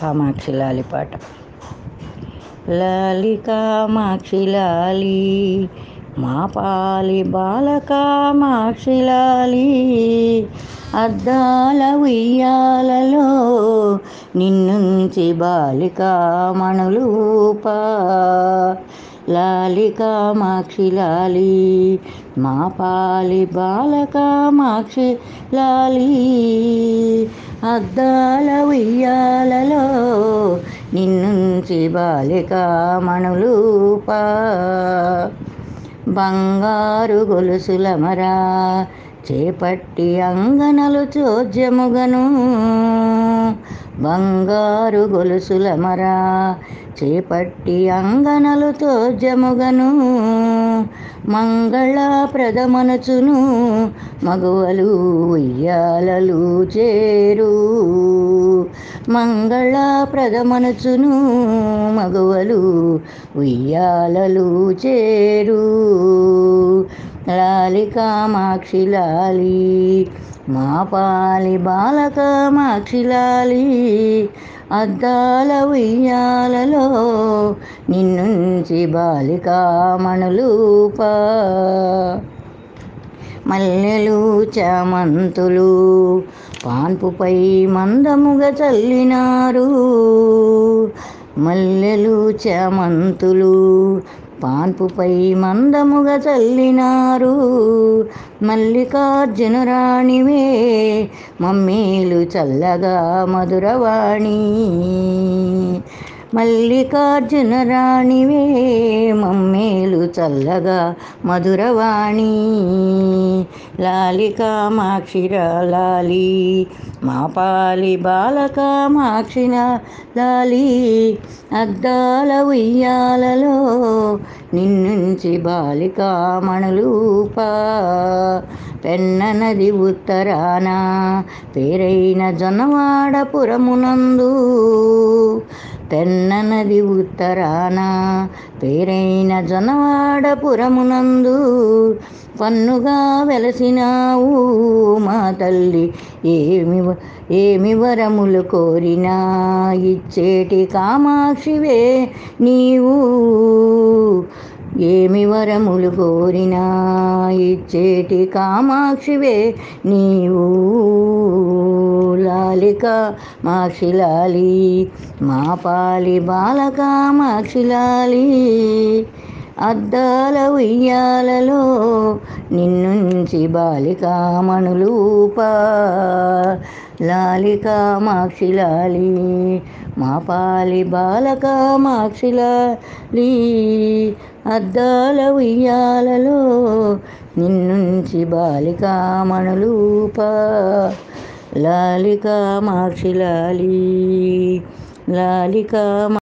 కామాక్షి లాలి పాట. లాలి కామాక్షి లాలి మా పాలి బాల కామాక్షి లాలి, అద్దాల ఉయ్యాలలో నిన్నుంచి బాలికా మణులూపా. లాలి కామాక్షి లాలి మా పాలి బాల కామాక్షి లాలి, అద్దాల ఉయ్యాలలో నిన్నుంచి బాలికా మణులూపా. బంగారు గొలుసుల మరా చేపట్టి అంగనలు చోద్యముగను, బంగారు గొలుసుల మరా చేపట్టి అంగనలు చోద్యముగను, మంగళప్రదమనుచును మగువలు ఉయ్యాలలు చేరు, మంగళప్రదమనుచును మగువలు ఉయ్యాలలు చేరు. లాలి కామాక్షి లాలి మా పాలి బాల కామాక్షి లాలి, అద్దాల ఉయ్యాలలో నిన్నుంచి బాలికా మణులూపా. మల్లెలు చామంతులు పాన్పుపై మందముగా చల్లినారు, మల్లెలు చామంతులు పాన్పుపై మందముగా చల్లినారు, మల్లికార్జున రాణివే మమ్మేలు చల్లగా మధురవాణి, మల్లికార్జున రాణివే మమ్మేలు చల్లగా మధురవాణి. లాలి కామాక్షి లాలి మా పాలి బాల కామాక్షి లాలి, అద్దాల ఉయ్యాలలో నిన్నుంచి బాలికా మణులూపా. పెన్న నది ఉత్తరాన పేరైన జొన్నవాడపురమునందు, పెన్న నది ఉత్తరాన పేరైన జొన్నవాడపురమునందు, పన్నుగా వెలసినావు మా తల్లి ఏమి వరములు కోరినా ఇచ్చేటి కామాక్షివే నీవు, ఏమి వరములు కోరినా ఇచ్చేటి కామాక్షివే నీవు. లాలి కామాక్షి లాలి మా పాలి బాల కామాక్షి లాలి, అద్దాల ఉయ్యాలలో నిన్నుంచి బాలికా మణులూపా. లాలి కామాక్షి లాలి మా పాలి బాల కామాక్షి లాలి, అద్దాల ఉయ్యాలలో నిన్నుంచి బాలికా మణులూపా. లాలి కామాక్షి లాలి, లాలి కామాక్షి